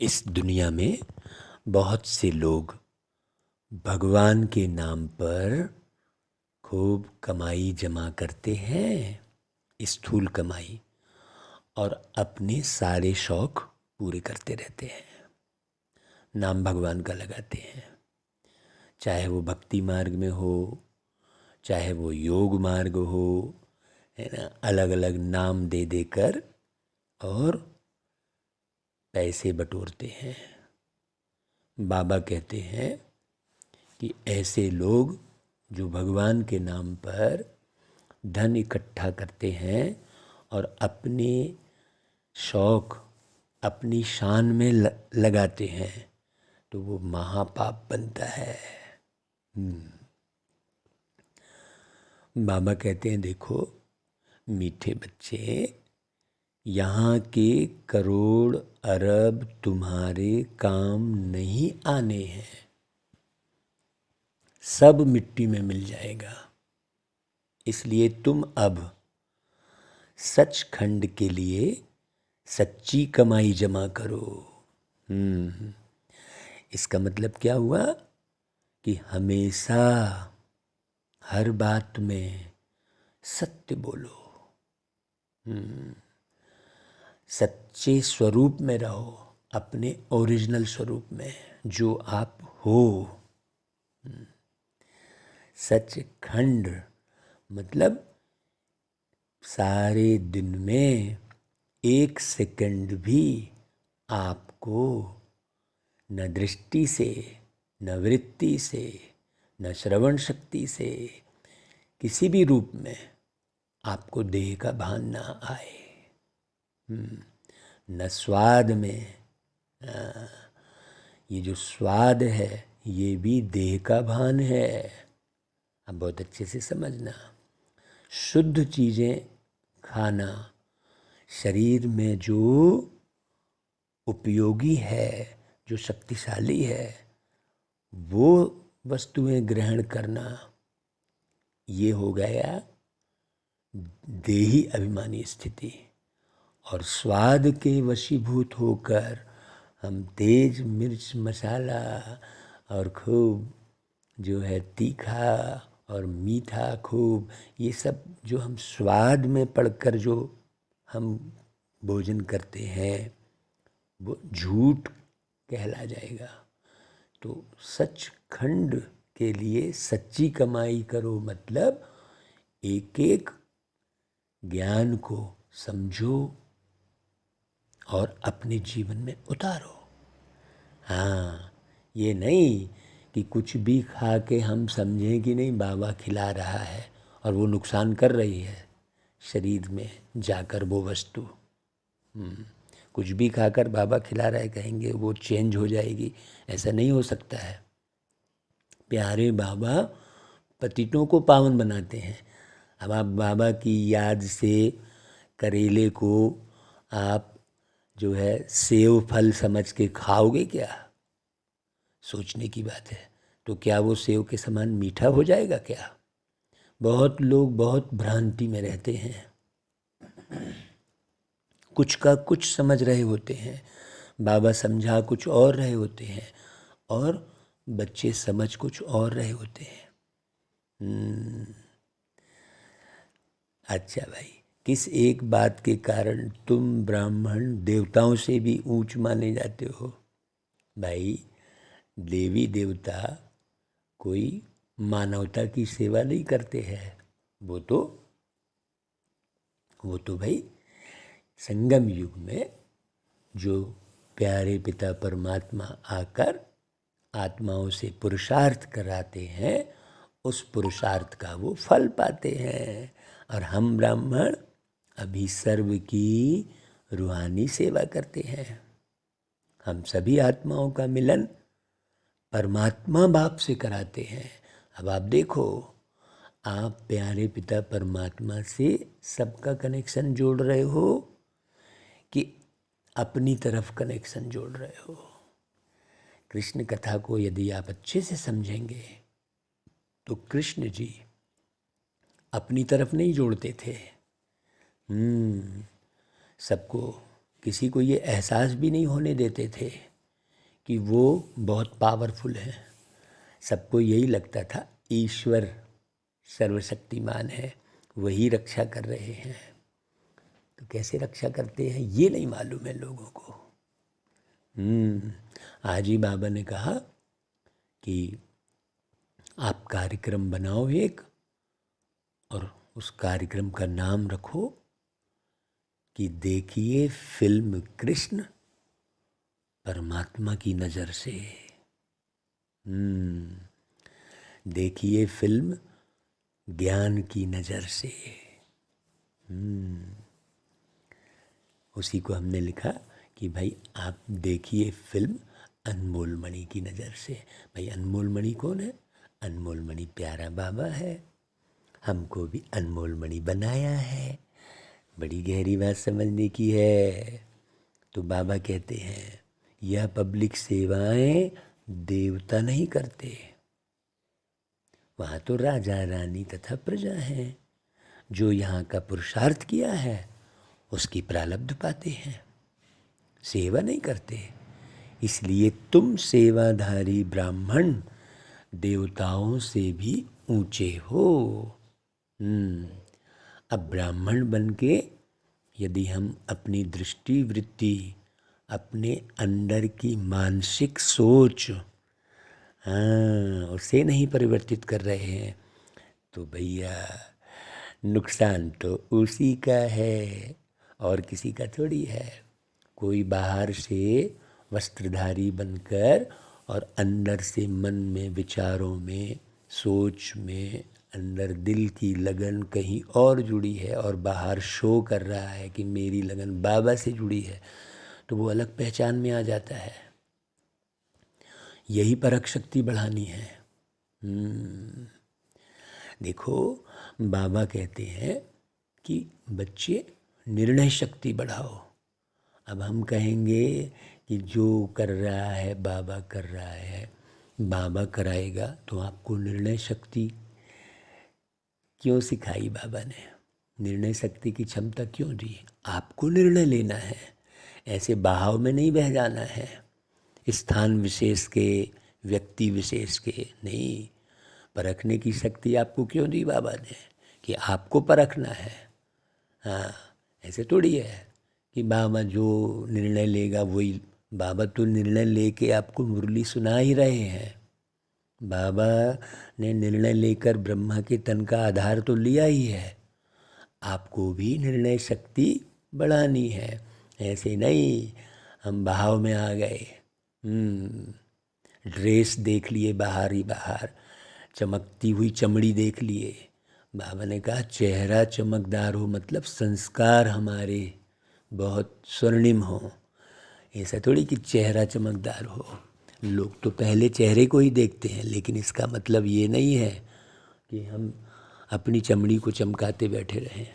इस दुनिया में बहुत से लोग भगवान के नाम पर खूब कमाई जमा करते हैं, स्थूल कमाई, और अपने सारे शौक पूरे करते रहते हैं। नाम भगवान का लगाते हैं, चाहे वो भक्ति मार्ग में हो, चाहे वो योग मार्ग हो, है ना। अलग अलग नाम दे देकर और पैसे बटोरते हैं। बाबा कहते हैं कि ऐसे लोग जो भगवान के नाम पर धन इकट्ठा करते हैं और अपने शौक अपनी शान में लगाते हैं, तो वो महापाप बनता है। बाबा कहते हैं, देखो मीठे बच्चे, यहाँ के करोड़ अरब तुम्हारे काम नहीं आने हैं, सब मिट्टी में मिल जाएगा। इसलिए तुम अब सचखंड के लिए सच्ची कमाई जमा करो। इसका मतलब क्या हुआ कि हमेशा हर बात में सत्य बोलो, सच्चे स्वरूप में रहो, अपने ओरिजिनल स्वरूप में जो आप हो। सचखंड मतलब सारे दिन में 1 सेकंड भी आपको न दृष्टि से, न वृत्ति से, न श्रवण शक्ति से, किसी भी रूप में आपको देह का भान ना आए। न स्वाद में, ये जो स्वाद है ये भी देह का भान है। अब बहुत अच्छे से समझना, शुद्ध चीज़ें खाना शरीर में जो उपयोगी है, जो शक्तिशाली है, वो वस्तुएं ग्रहण करना, ये हो गया देही अभिमानी स्थिति। और स्वाद के वशीभूत होकर हम तेज मिर्च मसाला और खूब जो है तीखा और मीठा खूब, ये सब जो हम स्वाद में पड़कर जो हम भोजन करते हैं, वो झूठ कहला जाएगा। तो सचखंड के लिए सच्ची कमाई करो, मतलब एक एक ज्ञान को समझो और अपने जीवन में उतारो। हाँ, ये नहीं कि कुछ भी खा के हम समझें कि नहीं बाबा खिला रहा है और वो नुकसान कर रही है शरीर में जाकर वो वस्तु। कुछ भी खाकर बाबा खिला रहा है कहेंगे वो चेंज हो जाएगी, ऐसा नहीं हो सकता है। प्यारे बाबा पतितों को पावन बनाते हैं। अब आप बाबा की याद से करेले को आप जो है सेव फल समझ के खाओगे क्या? सोचने की बात है। तो क्या वो सेव के समान मीठा हो जाएगा क्या? बहुत लोग बहुत भ्रांति में रहते हैं, कुछ का कुछ समझ रहे होते हैं, बाबा समझा कुछ और रहे होते हैं और बच्चे समझ कुछ और रहे होते हैं। अच्छा भाई, किस एक बात के कारण तुम ब्राह्मण देवताओं से भी ऊंच माने जाते हो? भाई, देवी देवता कोई मानवता की सेवा नहीं करते हैं, वो तो भाई संगम युग में जो प्यारे पिता परमात्मा आकर आत्माओं से पुरुषार्थ कराते हैं, उस पुरुषार्थ का वो फल पाते हैं। और हम ब्राह्मण अभी सर्व की रूहानी सेवा करते हैं। हम सभी आत्माओं का मिलन परमात्मा बाप से कराते हैं। अब आप देखो, आप प्यारे पिता परमात्मा से सबका कनेक्शन जोड़ रहे हो कि अपनी तरफ कनेक्शन जोड़ रहे हो? कृष्ण कथा को यदि आप अच्छे से समझेंगे तो कृष्ण जी अपनी तरफ नहीं जोड़ते थे। सबको, किसी को ये एहसास भी नहीं होने देते थे कि वो बहुत पावरफुल हैं। सबको यही लगता था ईश्वर सर्वशक्तिमान है, वही रक्षा कर रहे हैं। तो कैसे रक्षा करते हैं ये नहीं मालूम है लोगों को। आज ही बाबा ने कहा कि आप कार्यक्रम बनाओ एक, और उस कार्यक्रम का नाम रखो कि देखिए फिल्म कृष्ण परमात्मा की नज़र से। देखिए फिल्म ज्ञान की नज़र से। उसी को हमने लिखा कि भाई आप देखिए फिल्म अनमोल मणि की नज़र से। भाई अनमोल मणि कौन है? अनमोल मणि प्यारा बाबा है, हमको भी अनमोल मणि बनाया है। बड़ी गहरी बात समझने की है। तो बाबा कहते हैं यह पब्लिक सेवाएं देवता नहीं करते, वहाँ तो राजा रानी तथा प्रजा हैं। जो यहाँ का पुरुषार्थ किया है उसकी प्रारब्ध पाते हैं, सेवा नहीं करते। इसलिए तुम सेवाधारी ब्राह्मण देवताओं से भी ऊंचे हो। अब ब्राह्मण बन के यदि हम अपनी दृष्टि वृत्ति, अपने अंदर की मानसिक सोच उसे नहीं परिवर्तित कर रहे हैं तो भैया नुकसान तो उसी का है और किसी का थोड़ी है। कोई बाहर से वस्त्रधारी बनकर और अंदर से मन में, विचारों में, सोच में, अंदर दिल की लगन कहीं और जुड़ी है और बाहर शो कर रहा है कि मेरी लगन बाबा से जुड़ी है, तो वो अलग पहचान में आ जाता है। यही परख शक्ति बढ़ानी है। देखो बाबा कहते हैं कि बच्चे निर्णय शक्ति बढ़ाओ। अब हम कहेंगे कि जो कर रहा है बाबा कर रहा है, बाबा कराएगा, तो आपको निर्णय शक्ति क्यों सिखाई बाबा ने? निर्णय शक्ति की क्षमता क्यों दी? आपको निर्णय लेना है, ऐसे बहाव में नहीं बह जाना है, स्थान विशेष के, व्यक्ति विशेष के नहीं। परखने की शक्ति आपको क्यों दी बाबा ने? कि आपको परखना है। हाँ, ऐसे थोड़ी है कि बाबा जो निर्णय लेगा वही। बाबा तो निर्णय लेके आपको मुरली सुना ही रहे हैं। बाबा ने निर्णय लेकर ब्रह्मा के तन का आधार तो लिया ही है। आपको भी निर्णय शक्ति बढ़ानी है। ऐसे नहीं हम बहाव में आ गए। ड्रेस देख लिए बाहर ही बाहर, चमकती हुई चमड़ी देख लिए। बाबा ने कहा चेहरा चमकदार हो मतलब संस्कार हमारे बहुत स्वर्णिम हो। ऐसा थोड़ी कि चेहरा चमकदार हो। लोग तो पहले चेहरे को ही देखते हैं, लेकिन इसका मतलब ये नहीं है कि हम अपनी चमड़ी को चमकाते बैठे रहें।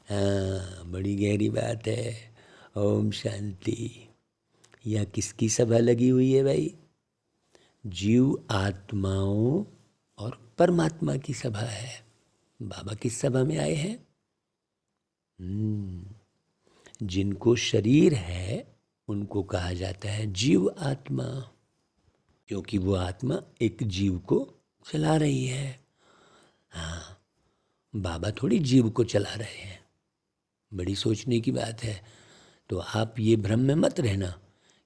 हाँ, बड़ी गहरी बात है। ओम शांति। यह किसकी सभा लगी हुई है भाई? जीव आत्माओं और परमात्मा की सभा है। बाबा किस सभा में आए हैं? जिनको शरीर है उनको कहा जाता है जीव आत्मा, क्योंकि वो आत्मा एक जीव को चला रही है। हाँ, बाबा थोड़ी जीव को चला रहे हैं। बड़ी सोचने की बात है। तो आप ये भ्रम में मत रहना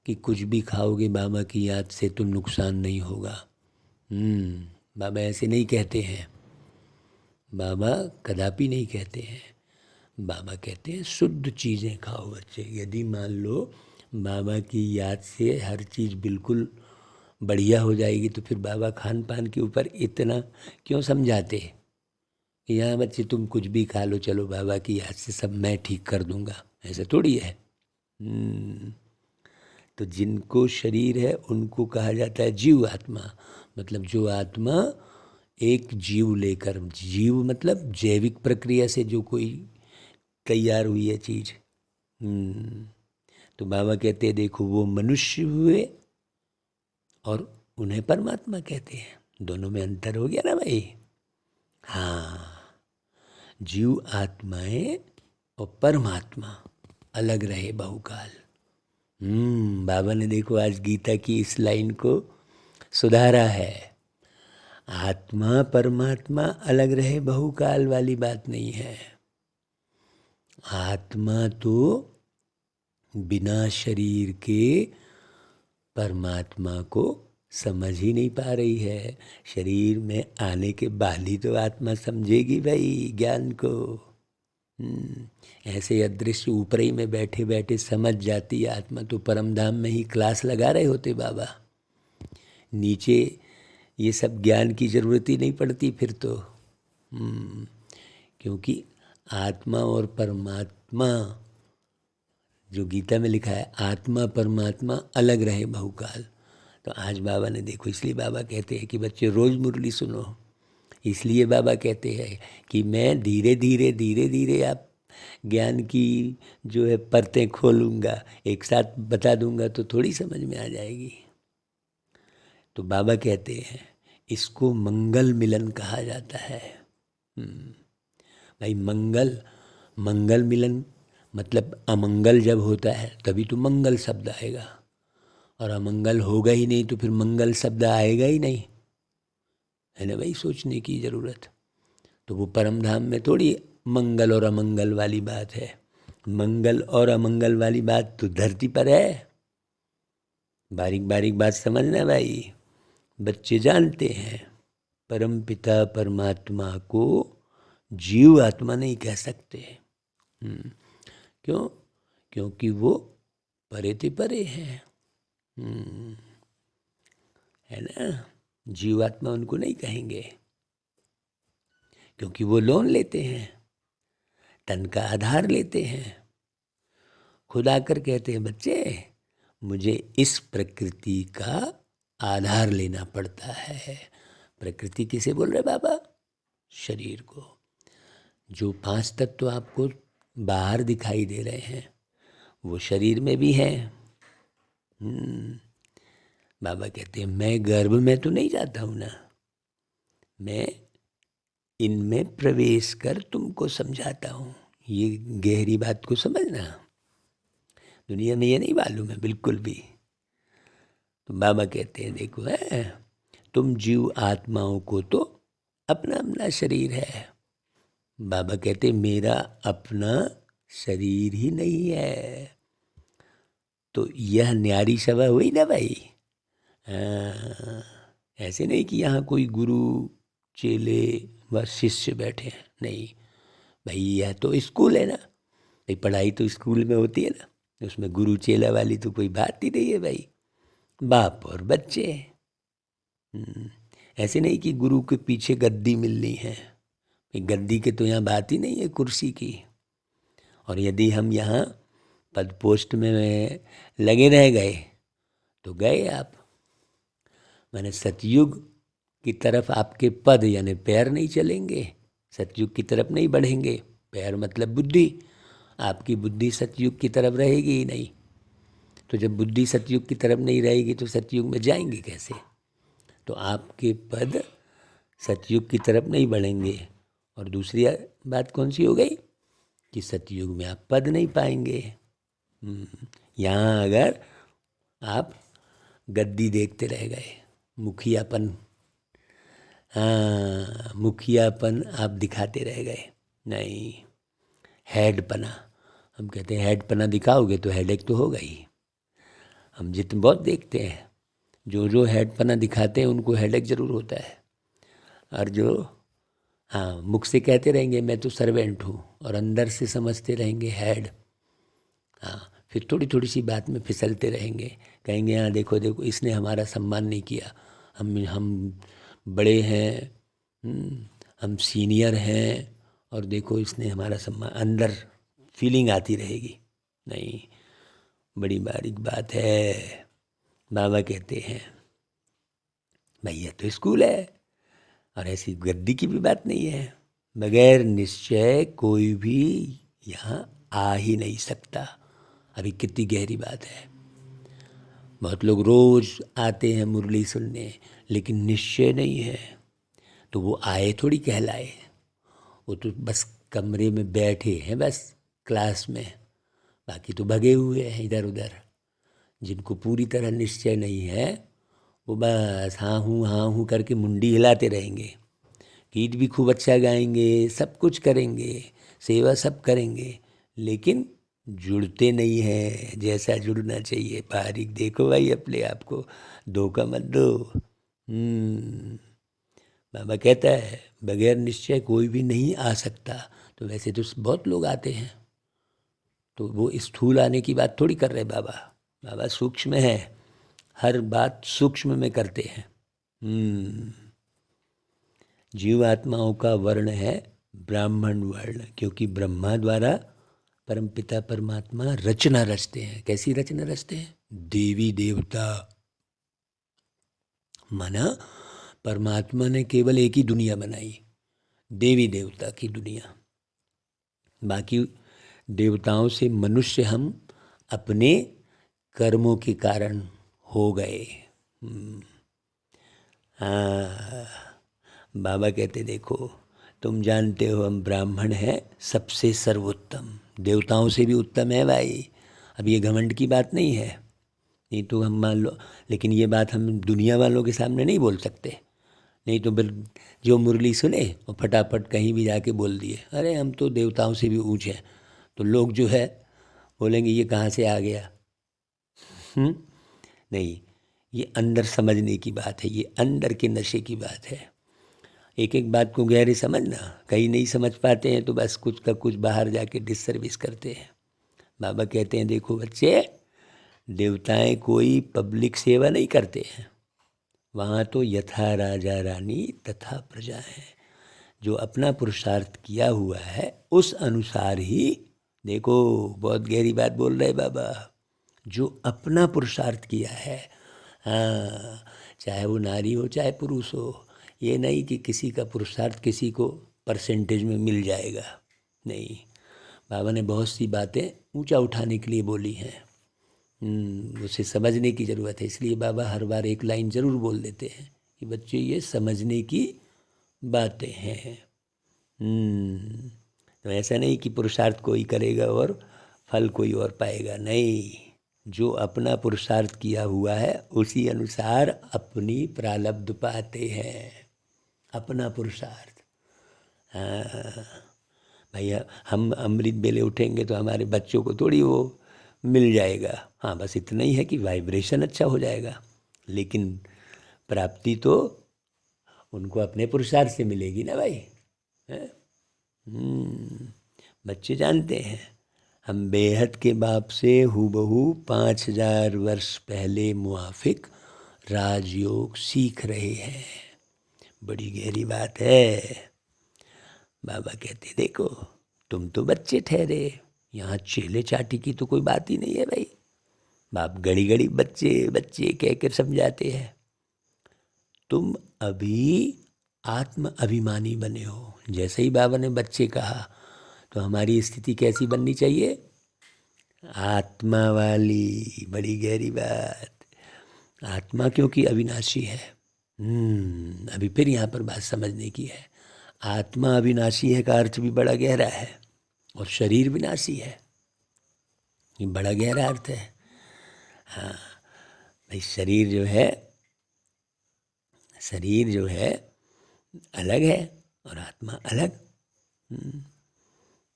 कि कुछ भी खाओगे बाबा की याद से तो नुकसान नहीं होगा। बाबा ऐसे नहीं कहते हैं। बाबा कदापि नहीं कहते हैं। बाबा कहते हैं शुद्ध चीज़ें खाओ बच्चे। यदि मान लो बाबा की याद से हर चीज़ बिल्कुल बढ़िया हो जाएगी तो फिर बाबा खान पान के ऊपर इतना क्यों समझाते कि यहाँ बच्चे तुम कुछ भी खा लो, चलो बाबा की याद से सब मैं ठीक कर दूँगा। ऐसा थोड़ी है। तो जिनको शरीर है उनको कहा जाता है जीव आत्मा। मतलब जो आत्मा एक जीव लेकर, जीव मतलब जैविक प्रक्रिया से जो कोई तैयार हुई है चीज़। तो बाबा कहते हैं देखो वो मनुष्य हुए और उन्हें परमात्मा कहते हैं। दोनों में अंतर हो गया ना भाई। हाँ, जीव आत्माएं और परमात्मा अलग रहे बहुकाल। बाबा ने देखो आज गीता की इस लाइन को सुधारा है। आत्मा परमात्मा अलग रहे बहुकाल वाली बात नहीं है। आत्मा तो बिना शरीर के परमात्मा को समझ ही नहीं पा रही है। शरीर में आने के बाद ही तो आत्मा समझेगी भाई ज्ञान को। ऐसे अदृश्य ऊपर ही में बैठे बैठे समझ जाती आत्मा तो परम धाम में ही क्लास लगा रहे होते बाबा। नीचे ये सब ज्ञान की ज़रूरत ही नहीं पड़ती फिर तो। क्योंकि आत्मा और परमात्मा जो गीता में लिखा है, आत्मा परमात्मा अलग रहे बहुकाल। तो आज बाबा ने देखो, इसलिए बाबा कहते हैं कि बच्चे रोज़ मुरली सुनो। इसलिए बाबा कहते हैं कि मैं धीरे धीरे धीरे धीरे आप ज्ञान की जो है परतें खोलूँगा, एक साथ बता दूँगा तो थोड़ी समझ में आ जाएगी। तो बाबा कहते हैं इसको मंगल मिलन कहा जाता है। भाई मंगल मिलन मतलब अमंगल जब होता है तभी तो मंगल शब्द आएगा, और अमंगल होगा ही नहीं तो फिर मंगल शब्द आएगा ही नहीं, है ना भाई। सोचने की ज़रूरत। तो वो परम धाम में थोड़ी मंगल और अमंगल वाली बात है। मंगल और अमंगल वाली बात तो धरती पर है। बारीक बारीक बात समझना भाई। बच्चे जानते हैं परम पिता परमात्मा को जीव आत्मा नहीं कह सकते। क्यों? क्योंकि वो परे ते परे हैं, है ना। जीवात्मा उनको नहीं कहेंगे क्योंकि वो लोन लेते हैं, तन का आधार लेते हैं। खुद आकर कहते हैं बच्चे मुझे इस प्रकृति का आधार लेना पड़ता है। प्रकृति किसे बोल रहे बाबा? शरीर को। जो 5 तत्व आपको बाहर दिखाई दे रहे हैं वो शरीर में भी हैं। बाबा कहते हैं मैं गर्भ में तो नहीं जाता हूँ ना, मैं इनमें प्रवेश कर तुमको समझाता हूँ। ये गहरी बात को समझना, दुनिया में ये नहीं मालूम है बिल्कुल भी। तो बाबा कहते हैं देखो है, तुम जीव आत्माओं को तो अपना अपना शरीर है। बाबा कहते हैं मेरा अपना शरीर ही नहीं है। तो यह न्यारी सभा हुई ना भाई। ऐसे नहीं कि यहाँ कोई गुरु चेले व शिष्य बैठे हैं, नहीं भाई। यह तो स्कूल है ना भाई, पढ़ाई तो स्कूल में होती है ना, उसमें गुरु चेला वाली तो कोई बात ही नहीं है भाई। बाप और बच्चे। ऐसे नहीं कि गुरु के पीछे गद्दी मिलनी है, गद्दी के तो यहाँ बात ही नहीं है, कुर्सी की। और यदि हम यहाँ पद पोस्ट में लगे रह गए तो गए आप। मैंने सतयुग की तरफ आपके पद यानी पैर नहीं चलेंगे, सतयुग की तरफ नहीं बढ़ेंगे। पैर मतलब बुद्धि, आपकी बुद्धि सतयुग की तरफ रहेगी ही नहीं। तो जब बुद्धि सतयुग की तरफ नहीं रहेगी तो सतयुग में जाएंगे कैसे? तो आपके पद सतयुग की तरफ नहीं बढ़ेंगे। और दूसरी बात कौन सी हो गई कि सतयुग में आप पद नहीं पाएंगे। यहाँ अगर आप गद्दी देखते रह गए, मुखियापन, हाँ मुखियापन आप दिखाते रह गए, नहीं हेडपना। हम कहते हैं हेडपना दिखाओगे तो हेडेक तो होगा ही। हम जितने बहुत देखते हैं जो हेडपना दिखाते हैं उनको हेडेक ज़रूर होता है। और जो हाँ मुख से कहते रहेंगे मैं तो सर्वेंट हूँ और अंदर से समझते रहेंगे हेड, हाँ फिर थोड़ी थोड़ी सी बात में फिसलते रहेंगे। कहेंगे हाँ देखो देखो इसने हमारा सम्मान नहीं किया, हम बड़े हैं, हम सीनियर हैं और देखो इसने हमारा सम्मान। अंदर फीलिंग आती रहेगी। नहीं, बड़ी बारीक बात है। बाबा कहते हैं भैया तो स्कूल है और ऐसी गद्दी की भी बात नहीं है। बगैर निश्चय कोई भी यहाँ आ ही नहीं सकता। अभी कितनी गहरी बात है। बहुत लोग रोज़ आते हैं मुरली सुनने लेकिन निश्चय नहीं है, तो वो आए थोड़ी कहलाए। वो तो बस कमरे में बैठे हैं बस क्लास में, बाकी तो भगे हुए हैं इधर उधर। जिनको पूरी तरह निश्चय नहीं है वो बस हाँ हूँ करके मुंडी हिलाते रहेंगे, गीत भी खूब अच्छा गाएंगे, सब कुछ करेंगे, सेवा सब करेंगे, लेकिन जुड़ते नहीं हैं जैसा जुड़ना चाहिए। बारीक देखो भाई अपने आप को, धोखा मत दो। बाबा कहता है बगैर निश्चय कोई भी नहीं आ सकता। तो वैसे तो बहुत लोग आते हैं, तो वो स्थूल आने की बात थोड़ी कर रहे बाबा। बाबा सूक्ष्म है, हर बात सूक्ष्म में करते हैं। जीवात्माओं का वर्ण है ब्राह्मण वर्ण, क्योंकि ब्रह्मा द्वारा परमपिता परमात्मा रचना रचते हैं। कैसी रचना रचते हैं? देवी देवता। माना परमात्मा ने केवल एक ही दुनिया बनाई, देवी देवता की दुनिया। बाकी देवताओं से मनुष्य हम अपने कर्मों के कारण हो गए। हाँ, बाबा कहते देखो तुम जानते हो हम ब्राह्मण हैं सबसे सर्वोत्तम, देवताओं से भी उत्तम है भाई। अब ये घमंड की बात नहीं है, नहीं तो हम मान लो, लेकिन ये बात हम दुनिया वालों के सामने नहीं बोल सकते, नहीं तो फिर जो मुरली सुने और फटाफट कहीं भी जाके बोल दिए अरे हम तो देवताओं से भी ऊँच हैं, तो लोग जो है बोलेंगे ये कहाँ से आ गया। नहीं, ये अंदर समझने की बात है, ये अंदर के नशे की बात है। एक एक बात को गहरे समझना, कहीं नहीं समझ पाते हैं तो बस कुछ का कुछ बाहर जाके डिसर्विस करते हैं। बाबा कहते हैं देखो बच्चे, देवताएं कोई पब्लिक सेवा नहीं करते हैं, वहाँ तो यथा राजा रानी तथा प्रजा है। जो अपना पुरुषार्थ किया हुआ है उस अनुसार ही, देखो बहुत गहरी बात बोल रहे बाबा, जो अपना पुरुषार्थ किया है, हाँ, चाहे वो नारी हो चाहे पुरुष हो, ये नहीं कि किसी का पुरुषार्थ किसी को परसेंटेज में मिल जाएगा। नहीं, बाबा ने बहुत सी बातें ऊंचा उठाने के लिए बोली हैं, उसे समझने की ज़रूरत है। इसलिए बाबा हर बार एक लाइन ज़रूर बोल देते हैं कि बच्चे ये समझने की बातें हैं। तो ऐसा नहीं कि पुरुषार्थ कोई करेगा और फल कोई और पाएगा, नहीं, जो अपना पुरुषार्थ किया हुआ है उसी अनुसार अपनी प्रारब्ध पाते हैं, अपना पुरुषार्थ। हाँ भैया, हम अमृत बेले उठेंगे तो हमारे बच्चों को थोड़ी वो मिल जाएगा, हाँ बस इतना ही है कि वाइब्रेशन अच्छा हो जाएगा, लेकिन प्राप्ति तो उनको अपने पुरुषार्थ से मिलेगी ना भाई। बच्चे जानते हैं हम बेहद के बाप से हूबहू 5000 वर्ष पहले मुआफिक राजयोग सीख रहे हैं। बड़ी गहरी बात है। बाबा कहते देखो तुम तो बच्चे ठहरे, यहाँ चेले चाटी की तो कोई बात ही नहीं है भाई। बाप घड़ी घड़ी बच्चे बच्चे कह कर समझाते हैं। तुम अभी आत्म अभिमानी बने हो। जैसे ही बाबा ने बच्चे कहा तो हमारी स्थिति कैसी बननी चाहिए? आत्मा वाली। बड़ी गहरी बात। आत्मा क्योंकि अविनाशी है। अभी फिर यहाँ पर बात समझने की है। आत्मा अविनाशी है का अर्थ भी बड़ा गहरा है, और शरीर विनाशी है, ये बड़ा गहरा अर्थ है। हाँ भाई, शरीर जो है अलग है और आत्मा अलग।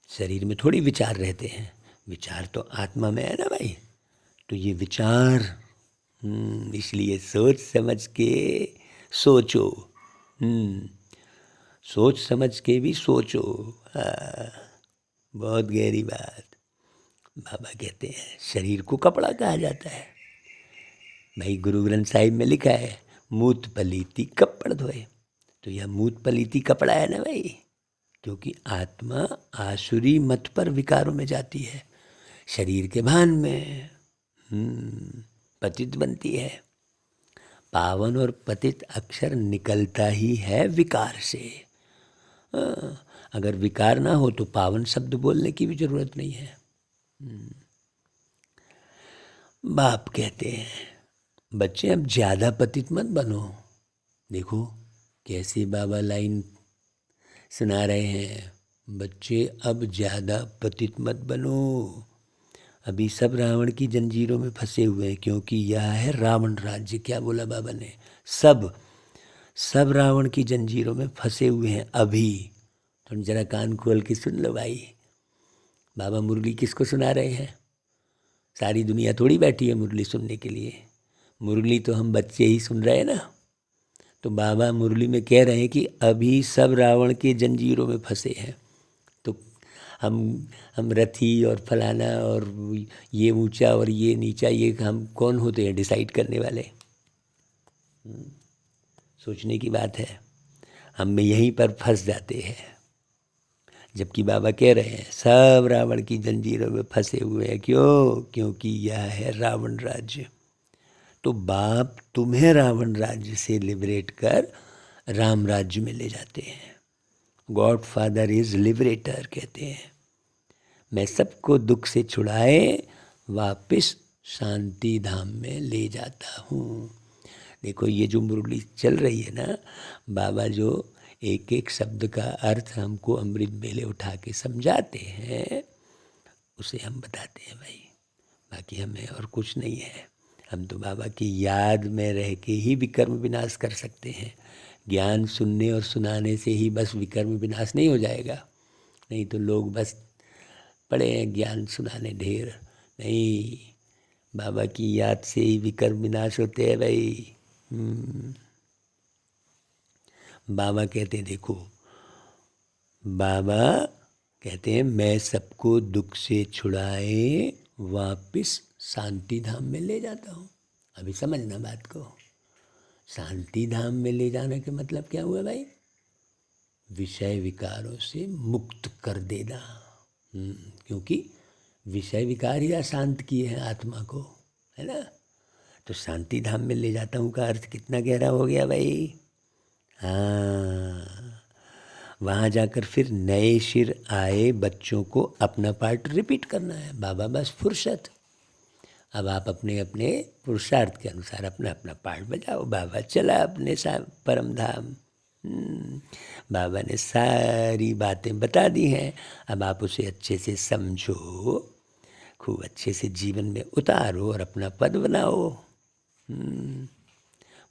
शरीर में थोड़ी विचार रहते हैं, विचार तो आत्मा में है ना भाई। तो ये विचार, इसलिए सोच समझ के सोचो, सोच समझ के भी सोचो। बहुत गहरी बात। बाबा कहते हैं शरीर को कपड़ा कहा जाता है भाई। गुरु ग्रंथ साहिब में लिखा है मूत पलीती कपड़ धोए, तो यह मूत पलीती कपड़ा है ना भाई, क्योंकि आत्मा आसुरी मत पर विकारों में जाती है, शरीर के भान में पतित बनती है। पावन और पतित अक्षर निकलता ही है विकार से। अगर विकार ना हो तो पावन शब्द बोलने की भी जरूरत नहीं है। बाप कहते हैं बच्चे अब ज़्यादा पतित मत बनो। देखो कैसे बाबा लाइन सुना रहे हैं, बच्चे अब ज़्यादा पतित मत बनो। अभी सब रावण की जंजीरों में फंसे हुए हैं, क्योंकि यह है रावण राज्य। क्या बोला बाबा ने? सब रावण की जंजीरों में फंसे हुए हैं अभी। तुम जरा कान खोल के सुन लो भाई, बाबा मुरली किसको सुना रहे हैं? सारी दुनिया थोड़ी बैठी है मुरली सुनने के लिए। मुरली तो हम बच्चे ही सुन रहे हैं ना। तो बाबा मुरली में कह रहे हैं कि अभी सब रावण के जंजीरों में फंसे हैं। तो हम रथी और फलाना और ये ऊंचा और ये नीचा, ये हम कौन होते हैं डिसाइड करने वाले? सोचने की बात है। हम यहीं पर फंस जाते हैं, जबकि बाबा कह रहे हैं सब रावण की जंजीरों में फंसे हुए हैं। क्यों? क्योंकि यह है रावण राज्य। तो बाप तुम्हें रावण राज्य से लिबरेट कर राम राज्य में ले जाते हैं। गॉड फादर इज लिबरेटर, कहते हैं। मैं सबको दुख से छुड़ाए वापस शांति धाम में ले जाता हूँ। देखो ये जो मुरली चल रही है ना, बाबा जो एक एक शब्द का अर्थ हमको अमृत बेले उठा के समझाते हैं, उसे हम बताते हैं भाई। बाकी हमें और कुछ नहीं है। हम तो बाबा की याद में रह के ही विकर्म विनाश कर सकते हैं। ज्ञान सुनने और सुनाने से ही बस विकर्म विनाश नहीं हो जाएगा। नहीं तो लोग बस पड़े हैं ज्ञान सुनाने ढेर। नहीं, बाबा की याद से ही विकर्म विनाश होते हैं भाई। बाबा कहते हैं, देखो बाबा कहते हैं मैं सबको दुख से छुड़ाए वापस शांति धाम में ले जाता हूँ। अभी समझना बात को। शांति धाम में ले जाने के मतलब क्या हुआ भाई? विषय विकारों से मुक्त कर देना। क्योंकि विषय विकार ही अशांत किए हैं आत्मा को, है ना। तो शांति धाम में ले जाता हूँ का अर्थ कितना गहरा हो गया भाई। हाँ, वहाँ जाकर फिर नए सिर आए बच्चों को अपना पार्ट रिपीट करना है। बाबा बस फुर्सत। अब आप अपने अपने पुरुषार्थ के अनुसार अपना अपना पार्ट बजाओ। बाबा चला अपने परम धाम। बाबा ने सारी बातें बता दी हैं। अब आप उसे अच्छे से समझो, खूब अच्छे से जीवन में उतारो और अपना पद बनाओ।